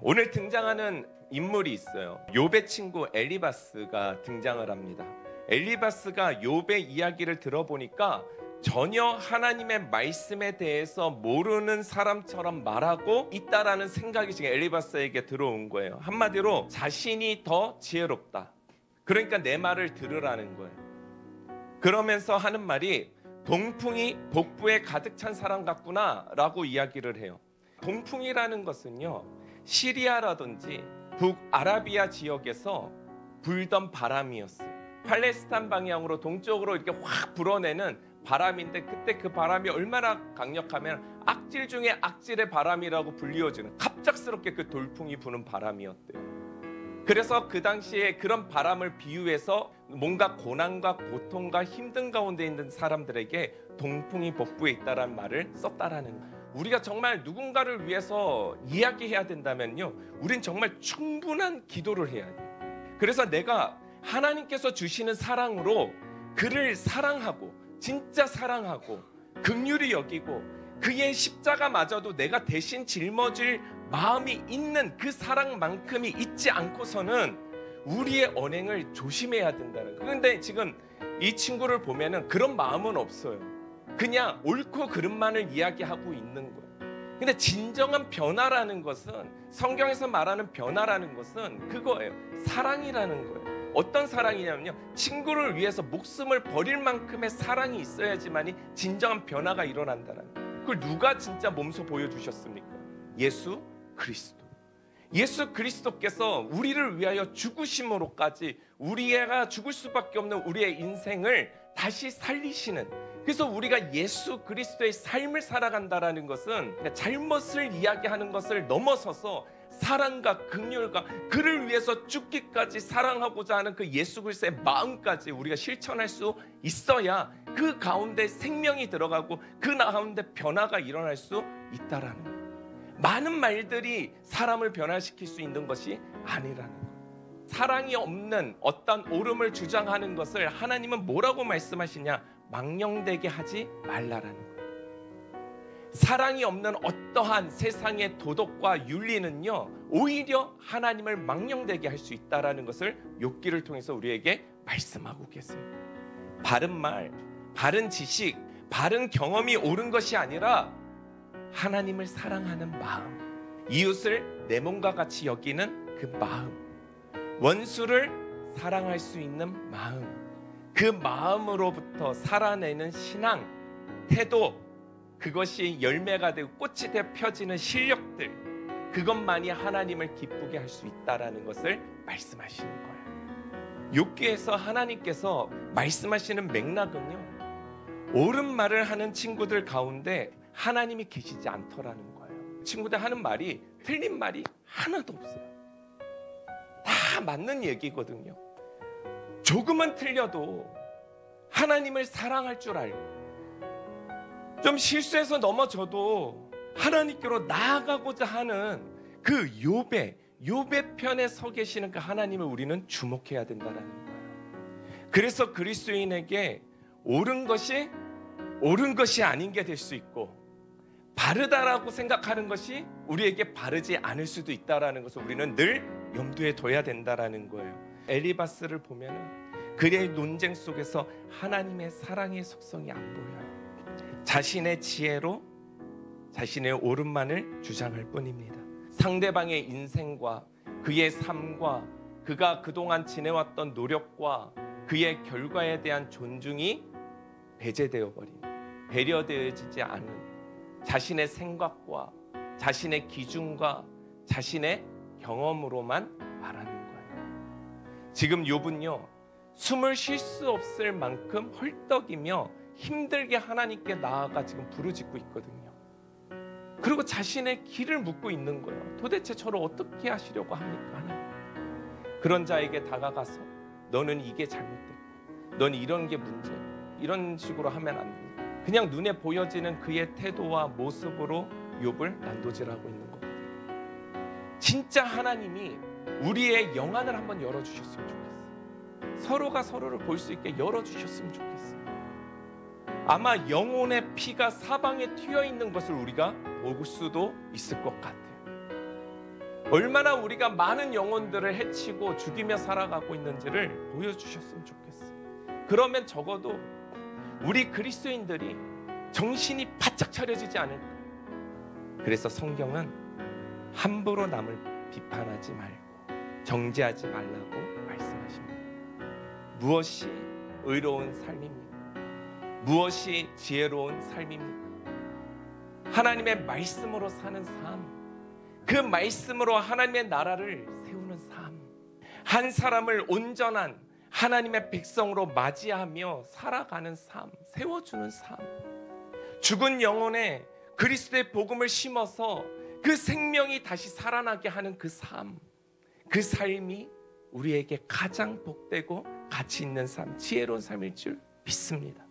오늘 등장하는 인물이 있어요. 욥의 친구 엘리바스가 등장을 합니다. 엘리바스가 욥의 이야기를 들어보니까 전혀 하나님의 말씀에 대해서 모르는 사람처럼 말하고 있다라는 생각이 지금 엘리바스에게 들어온 거예요. 한마디로 자신이 더 지혜롭다. 그러니까 내 말을 들으라는 거예요. 그러면서 하는 말이 동풍이 복부에 가득 찬 사람 같구나 라고 이야기를 해요. 동풍이라는 것은요, 시리아라든지 북아라비아 지역에서 불던 바람이었어요. 팔레스타인 방향으로 동쪽으로 이렇게 확 불어내는 바람인데, 그때 그 바람이 얼마나 강력하면 악질 중에 악질의 바람이라고 불리워지는, 갑작스럽게 그 돌풍이 부는 바람이었대요. 그래서 그 당시에 그런 바람을 비유해서 뭔가 고난과 고통과 힘든 가운데 있는 사람들에게 동풍이 복부에 있다라는 말을 썼다라는 거예요. 우리가 정말 누군가를 위해서 이야기해야 된다면요, 우린 정말 충분한 기도를 해야 돼요. 그래서 내가 하나님께서 주시는 사랑으로 그를 사랑하고, 진짜 사랑하고 긍휼히 여기고, 그의 십자가마저도 내가 대신 짊어질 마음이 있는 그 사랑만큼이 있지 않고서는 우리의 언행을 조심해야 된다는 거예요. 그런데 지금 이 친구를 보면은 그런 마음은 없어요. 그냥 옳고 그름만을 이야기하고 있는 거예요. 근데 진정한 변화라는 것은, 성경에서 말하는 변화라는 것은 그거예요. 사랑이라는 거예요. 어떤 사랑이냐면요, 친구를 위해서 목숨을 버릴 만큼의 사랑이 있어야지만이 진정한 변화가 일어난다는 거예요. 그걸 누가 진짜 몸소 보여주셨습니까? 예수 그리스도. 예수 그리스도께서 우리를 위하여 죽으심으로까지, 우리가 죽을 수밖에 없는 우리의 인생을 다시 살리시는, 그래서 우리가 예수 그리스도의 삶을 살아간다는 것은 잘못을 이야기하는 것을 넘어서서 사랑과 긍휼과 그를 위해서 죽기까지 사랑하고자 하는 그 예수 그리스도의 마음까지 우리가 실천할 수 있어야 그 가운데 생명이 들어가고 그 가운데 변화가 일어날 수 있다라는 거예요. 많은 말들이 사람을 변화시킬 수 있는 것이 아니라는 거예요. 사랑이 없는 어떤 옳음을 주장하는 것을 하나님은 뭐라고 말씀하시냐? 망령되게 하지 말라라는 거예요. 사랑이 없는 어떠한 세상의 도덕과 윤리는요, 오히려 하나님을 망령되게 할 수 있다라는 것을 욥기를 통해서 우리에게 말씀하고 계세요. 바른 말, 바른 지식, 바른 경험이 옳은 것이 아니라 하나님을 사랑하는 마음, 이웃을 내 몸과 같이 여기는 그 마음, 원수를 사랑할 수 있는 마음, 그 마음으로부터 살아내는 신앙, 태도, 그것이 열매가 되고 꽃이 되어 펴지는 실력들, 그것만이 하나님을 기쁘게 할 수 있다라는 것을 말씀하시는 거예요. 욥기에서 하나님께서 말씀하시는 맥락은요, 옳은 말을 하는 친구들 가운데 하나님이 계시지 않더라는 거예요. 친구들 하는 말이 틀린 말이 하나도 없어요. 다 맞는 얘기거든요. 조금은 틀려도 하나님을 사랑할 줄 알고, 좀 실수해서 넘어져도 하나님께로 나아가고자 하는 그 욥의 편에 서 계시는 그 하나님을 우리는 주목해야 된다는 거예요. 그래서 그리스도인에게 옳은 것이 아닌 게 될 수 있고, 바르다라고 생각하는 것이 우리에게 바르지 않을 수도 있다는 것을 우리는 늘 염두에 둬야 된다는 거예요. 엘리바스를 보면 그의 논쟁 속에서 하나님의 사랑의 속성이 안 보여요. 자신의 지혜로 자신의 옳음만을 주장할 뿐입니다. 상대방의 인생과 그의 삶과 그가 그동안 지내왔던 노력과 그의 결과에 대한 존중이 배제되어 버린, 배려되어지지 않은 자신의 생각과 자신의 기준과 자신의 경험으로만 말하는 거예요. 지금 욥은요, 숨을 쉴 수 없을 만큼 헐떡이며 힘들게 하나님께 나아가 지금 부르짖고 있거든요. 그리고 자신의 길을 묻고 있는 거예요. 도대체 저를 어떻게 하시려고 합니까, 하나님? 그런 자에게 다가가서 너는 이게 잘못됐고, 넌 이런 게 문제야, 이런 식으로 하면 안 돼. 그냥 눈에 보여지는 그의 태도와 모습으로 욥을 난도질하고 있는 겁니다. 진짜 하나님이 우리의 영안을 한번 열어주셨으면 좋겠어요. 서로가 서로를 볼 수 있게 열어주셨으면 좋겠어요. 아마 영혼의 피가 사방에 튀어 있는 것을 우리가 볼 수도 있을 것 같아요. 얼마나 우리가 많은 영혼들을 해치고 죽이며 살아가고 있는지를 보여주셨으면 좋겠어요. 그러면 적어도 우리 그리스도인들이 정신이 바짝 차려지지 않을까. 그래서 성경은 함부로 남을 비판하지 말고 정죄하지 말라고 말씀하십니다. 무엇이 의로운 삶입니까? 무엇이 지혜로운 삶입니까? 하나님의 말씀으로 사는 삶, 그 말씀으로 하나님의 나라를 세우는 삶, 한 사람을 온전한 하나님의 백성으로 맞이하며 살아가는 삶, 세워주는 삶, 죽은 영혼에 그리스도의 복음을 심어서 그 생명이 다시 살아나게 하는 그 삶, 그 삶이 우리에게 가장 복되고 가치 있는 삶, 지혜로운 삶일 줄 믿습니다.